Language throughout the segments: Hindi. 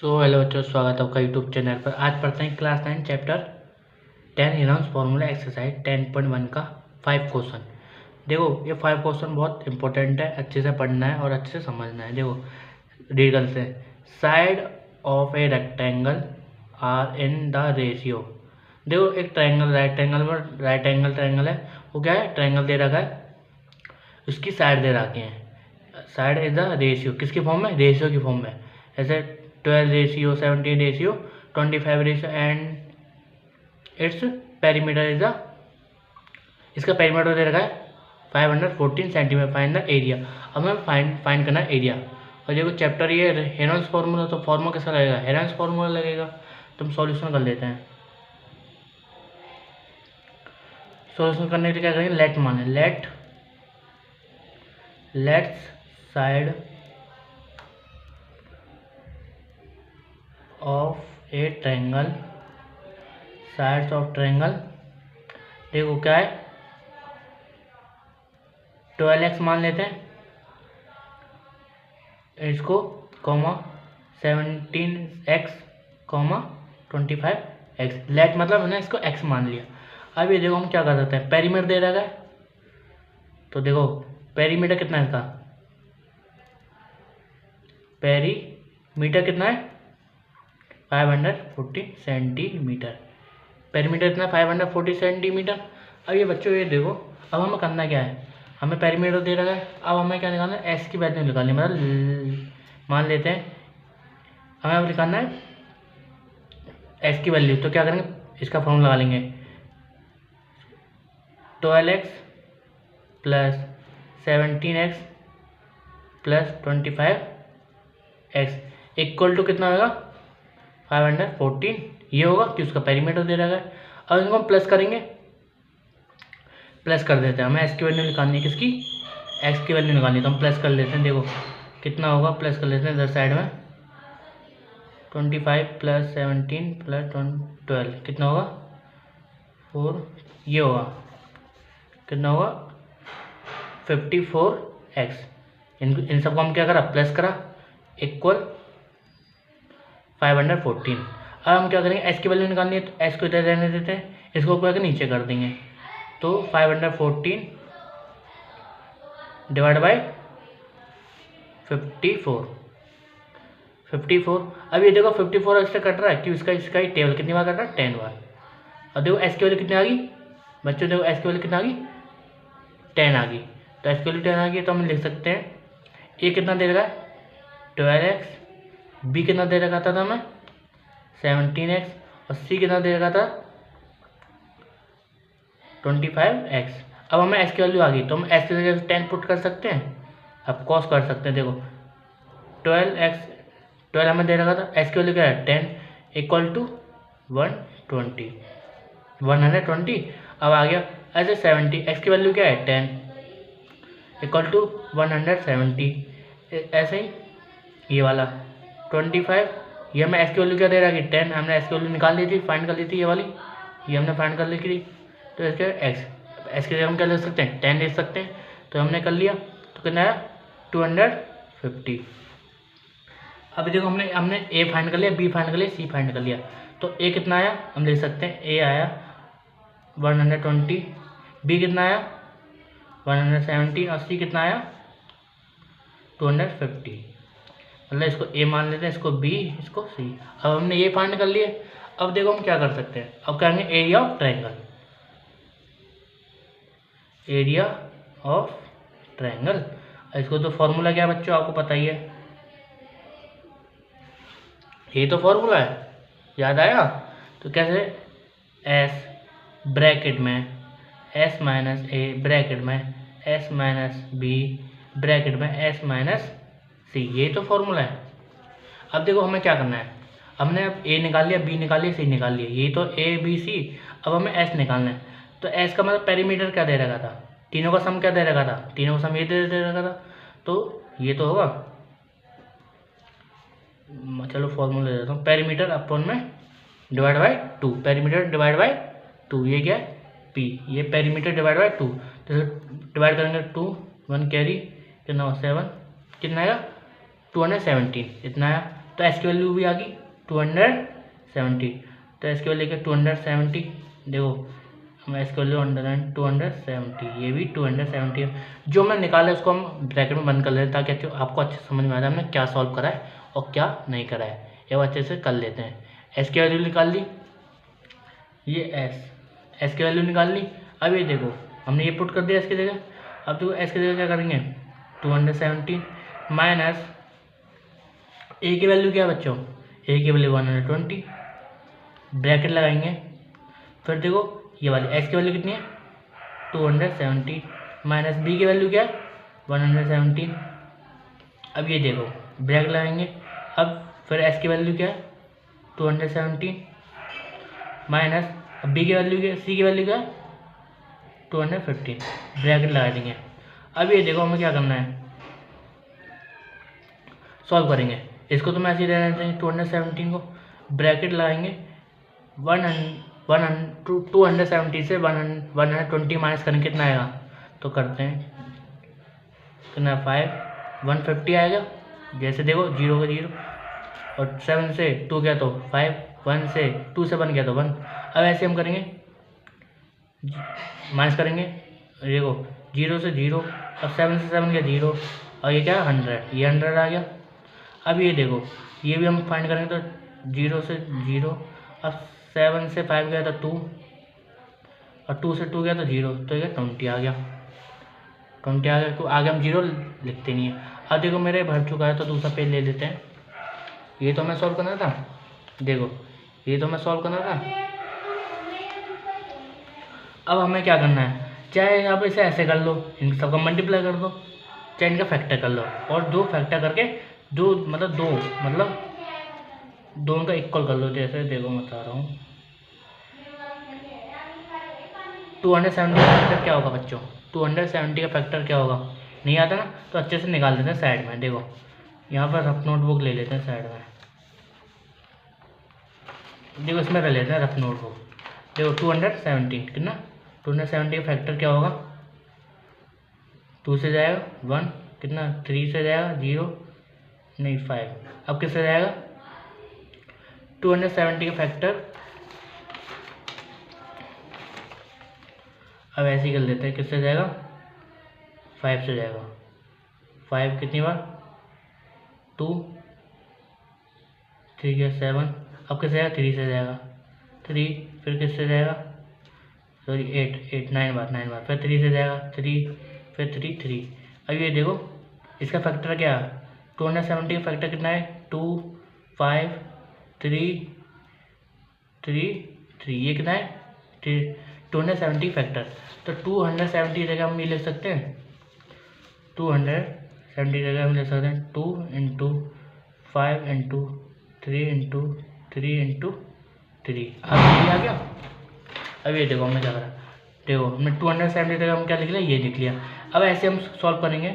हेलो बच्चों, स्वागत है आपका यूट्यूब चैनल पर। आज पढ़ते हैं क्लास 9 चैप्टर 10 हेनॉन्स फार्मूला एक्सरसाइज 10.1 का 5 क्वेश्चन। देखो, ये 5 क्वेश्चन बहुत इंपॉर्टेंट है, अच्छे से पढ़ना है और अच्छे से समझना है। देखो, रीड करते हैं। Side of a rectangle are in the ratio. देखो, एक ट्रायंगल राइट एंगल ट्रायंगल है। वो क्या है? ट्रायंगल दे रखा है, उसकी साइड दे रखे हैं। साइड इज द रेशियो, किसकी फॉर्म में? रेशियो की फॉर्म में। ऐसे 12 ratio, 17 ratio, 25 ratio and its perimeter is the, इसका पेरीमीटर दे रखा है 514 सेंटीमीटर। Find the area. अब हमें फाइंड करना है एरिया। और देखो चैप्टर ये हेनॉन्स फार्मूला, तो फार्मूला कैसा लगेगा? हेनॉन्स फार्मूला लगेगा। तो हम सॉल्यूशन कर लेते हैं। सॉल्यूशन करने के लिए क्या करेंगे? लेट माने, let's side of A triangle, sides of triangle. देखो क्या है, 12x मान लेते हैं इसको, comma 17x, comma 25x। Late मतलब ना, इसको x मान लिया। अब ये देखो हम क्या कर सकते हैं, पेरीमीटर दे रखा है। तो देखो पेरीमीटर कितना है इसका? पेरीमीटर कितना है? 540 सेंटीमीटर। पेरीमीटर इतना 540 सेंटीमीटर। अब ये बच्चों ये देखो, अब हमें करना क्या है? हमें पेरीमीटर दे रखा है, अब हमें क्या निकालना है? एस की वैल्यू निकालनी है। मतलब मान लेते हैं हमें अब निकालना है एस की वैल्यू। तो क्या करेंगे? इसका फॉर्मूला लगा लेंगे, 12x plus 17x plus 25x equal to कितना होगा? 514। ये होगा कि उसका पेरीमीटर दे रखा है। अब इनको हम प्लस करेंगे, प्लस कर देते हैं। हमें एस की वैल्यू निकालनी है, किसकी? एक्स की वैल्यू निकालनी है। तो हम प्लस कर लेते हैं। देखो कितना होगा, प्लस कर लेते हैं इधर साइड में। 25 प्लस 17 प्लस 12 कितना होगा? 4। ये होगा कितना होगा? 54x। इन सबको हम क्या करा? प्लस करा, इक्वल 514। अब हम क्या करेंगे? एस की वैल्यू निकालनी है, तो एस को इधर रहने देते हैं, इसको क्या नीचे कर देंगे। तो 514 डिवाइड बाई 54। अब ये देखो 54 इससे कट रहा है, क्यों? इसका ही टेबल कितनी बार कट रहा है? 10 बार। और देखो एस की वैल्यू कितनी आ गई बच्चों? देखो एस की वैल्यू कितना आ गई? 10 आ गई। तो एस की वैल्यू 10 आ गई, तो हम लिख सकते हैं ए कितना दे रखा है? 12x। बी कितना दे रखा था हमें? 17x। और सी कितना दे रखा था? 25x। अब हमें एस की वैल्यू आ गई, तो हम एस की जगह 10 पुट कर सकते हैं। अब कॉस कर सकते हैं। देखो 12 हमें दे रखा था, एस की वैल्यू क्या है? 10 इक्वल टू 120। अब आ गया ऐसे 70, एक्स की वैल्यू क्या है? 10 इक्वल टू 170। ऐसे ही ये वाला 25, ये हमें एस की वैल्यू क्या दे रहा है? कि 10। हमने एस की वैल्यू निकाल ली थी, फाइंड कर ली थी, ये वाली, ये हमने फाइंड कर ली थी। तो इसके एस की जगह हम क्या ले सकते हैं? 10 ले सकते हैं। तो हमने कर लिया, तो कितना आया? 250। अब देखो हमने ए फाइंड कर लिया, बी फाइंड कर लिया, सी फाइंड कर लिया। तो ए कितना आया? हम लिख सकते हैं ए आया 120, बी कितना आया? 170, और सी कितना आया? 250। मतलब इसको ए मान लेते हैं, इसको बी, इसको सी। अब हमने ये फाइंड कर लिए। अब देखो हम क्या कर सकते हैं, अब करेंगे area of triangle. Area of triangle, इसको तो फॉर्मूला क्या है बच्चों? आपको पता ही है, ये तो फॉर्मूला है, याद आया? तो कैसे? एस ब्रैकेट में एस माइनस ए, ब्रैकेट में एस माइनस बी, ब्रैकेट में एस माइनस सी। ये तो फॉर्मूला है। अब देखो हमें क्या करना है, हमने अब ए निकाल लिया, बी निकाल लिया, सी निकाल लिया, ये तो ए बी सी। अब हमें एस निकालना है। तो एस का मतलब पेरीमीटर क्या दे रखा था? तीनों का सम क्या दे रखा था? तीनों का सम ये दे रखा था। तो ये तो होगा, चलो फॉर्मूला दे देता हूँ, पेरीमीटर अपॉन में divide by 2। Perimeter divide by 2, ये क्या है? पी। ये पेरीमीटर डिवाइड बाई 2, तो डिवाइड करेंगे 2, 1 कैरी, कितना हो? 7, कितना आएगा? 217। इतना आया। तो एस की वैल्यू भी आ गई 270, तो एस की वैल्यू क्या 270, देखो हम एस की वैल्यू 270, ये भी 270 है। जो मैं निकाला उसको हम ब्रैकेट में बंद कर लेते हैं ताकि आपको अच्छे समझ में आ जाए हमने क्या सॉल्व करा है और क्या नहीं करा है, ये अच्छे से कर लेते हैं। एस की वैल्यू निकाल ली, ये एस की वैल्यू निकाल ली। अब ये देखो हमने ये पुट कर दिया एस की जगह। अब देखो एस की जगह क्या करेंगे 270 माइनस ए की वैल्यू क्या है बच्चों, ए की वैल्यू 120, ब्रैकेट लगाएंगे। फिर देखो ये वाली एस की वैल्यू कितनी है 270 माइनस बी की वैल्यू क्या है 117। अब ये देखो ब्रैकेट लगाएंगे। अब फिर एस की वैल्यू क्या है 270 माइनस बी की वैल्यू क्या, सी की वैल्यू क्या 215, ब्रैकेट लगा देंगे। अब ये देखो हमें क्या करना है, सॉल्व करेंगे। इसको तो मैं ऐसे ही रहना चाहिए 217 को ब्रैकेट लगाएंगे। 270 से 120 माइनस करने कितना आएगा, तो करते हैं कितना 150 आएगा। जैसे देखो 0 का 0 और 7 से 2 गया तो 5, 1 से 2 से 1 गया तो 1। अब ऐसे हम करेंगे माइनस करेंगे, देखो 0 से 0 और 7 से 7 गया 0 और ये क्या 100, ये 100 आ गया। अब ये देखो ये भी हम फाइंड करेंगे तो 0 से 0 और 7 से 5 गया तो 2 और 2 से 2 गया तो 0, तो ये 20 आ गया, 20 आ गया। तो आगे हम 0 लिखते नहीं है। अब देखो मेरे भर चुका है तो दूसरा पेज ले लेते हैं। ये तो मैं सॉल्व करना था, देखो ये तो मैं सॉल्व करना था। अब हमें क्या करना है, चाहे आप इसे ऐसे कर लो, इन सबका मल्टीप्लाई कर दो, चाहे इनका फैक्टर कर लो और दो फैक्टर करके दो दोनों का इक्वल कर लो। जैसे देखो मैं बता रहा हूँ 270 का फैक्टर क्या होगा बच्चों, 270 का फैक्टर क्या होगा, नहीं आता ना, तो अच्छे से निकाल देते हैं साइड में। देखो यहाँ पर रफ नोटबुक ले लेते हैं साइड में, देखो इसमें कर लेते हैं रफ नोटबुक। देखो 270 कितना 270 का फैक्टर क्या होगा, 2 से जाएगा 1, कितना 3 से जाएगा 0 नहीं 5, अब किससे जाएगा 270 का फैक्टर। अब ऐसे ही कर लेते हैं, किससे जाएगा 5 से जाएगा, 5 कितनी बार 2, 3 या 7, अब किससे जाएगा 3 से जाएगा 3, फिर किससे जाएगा सॉरी 8 9 बार, फिर 3 से जाएगा 3, फिर 3। अब ये देखो इसका फैक्टर क्या है 270 का फैक्टर कितना है 2 5 3 3, ये कितना है 270 फैक्टर। तो 270 की जगह हम ये लिख सकते हैं 270 की जगह हम लिख सकते हैं 2 इंटू 5 इंटू 3 इंटू 3 इंटू 3। अब ये आ गया। अब ये देखो हमने क्या करा, देखो हमने 270 जगह हम क्या लिख लिया, ये लिख लिया। अब ऐसे हम सॉल्व करेंगे,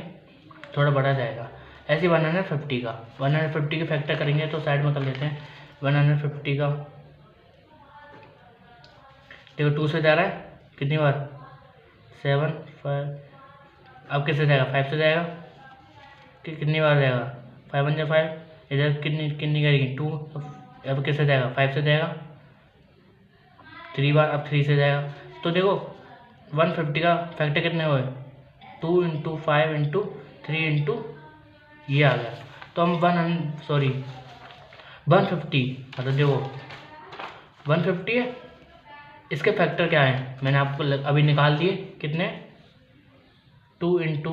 थोड़ा बड़ा जाएगा। ऐसे 150 के फैक्टर करेंगे तो साइड में कर लेते हैं 150 का। देखो 2 से जा रहा है कितनी बार 7 5, अब किससे जाएगा 5 से जाएगा, कितनी बार जाएगा 5 1 5, इधर कितनी करेगी 2, अब किससे जाएगा 5 से जाएगा 3 बार, अब 3 से जाएगा। तो देखो 150 का फैक्टर कितने हुए 2 इंटू 5 इंटू 3 इंटू ये आ गया। तो हम 150 मतलब देखो 150 है, इसके फैक्टर क्या है मैंने आपको अभी निकाल दिए कितने 2 इंटू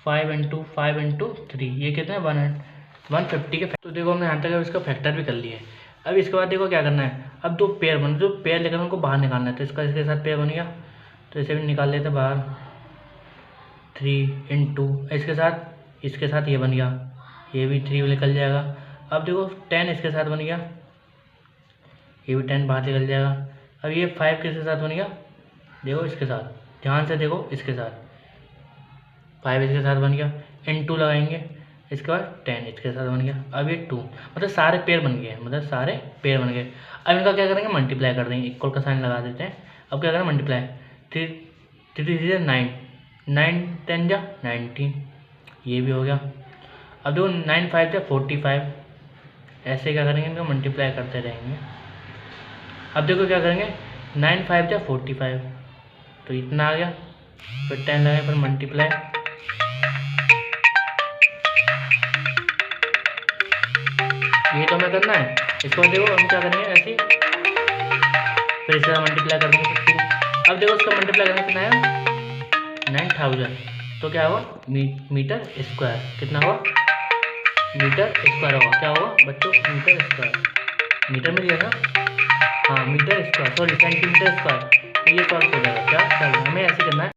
5 इंटू 5 इंटू 3, ये कितने 150 के। तो देखो हमने यहाँ तक इसका फैक्टर भी कर लिया है। अब इसके बाद देखो क्या करना है, अब दो पेयर बन जो पेयर लेकर उनको बाहर निकालना है। तो इसका इसके साथ पेयर बन गया तो इसे भी निकाल लेते बाहर 3 इंटू इसके साथ ये बन गया, ये भी 3 निकल जाएगा। अब देखो 10 इसके साथ बन गया, ये भी 10 बाहर निकल जाएगा। अब ये 5 किसके साथ बन गया, देखो इसके साथ, ध्यान से देखो इसके साथ 5 इसके साथ बन गया, इंटू लगाएंगे, इसके बाद 10 इसके साथ बन गया। अब ये 2 मतलब सारे पेयर बन गए, अब इनका क्या करेंगे मल्टीप्लाई कर देंगे, इक्वल का साइन लगा देते हैं। अब क्या करें मल्टीप्लाई 3 9 9 10 जा 19, ये भी हो गया। अब देखो 9 5 जा 45, ऐसे क्या करेंगे, इनको मल्टीप्लाई करते रहेंगे। अब देखो क्या करेंगे, 9 5 जा 45, तो इतना आ गया, फिर 10 लगाए, फिर मल्टीप्लाई, ये तो हमें करना है। इसको देखो हम क्या करेंगे, ऐसे फिर इसका मल्टीप्लाई करेंगे फिर 2। अब देखो इसका मल्टीप्लाई करने कितना आया, 9000, तो क्या होगा, मीटर स्क्वायर, कितना होगा, मीटर स्क्वायर होगा। क्या होगा बच्चों, मीटर स्क्वायर, मीटर में दिया था, हाँ metre square, sorry centimetre square. तो ये सॉल्व हो जाएगा क्या, चलो हमें ऐसे करना है।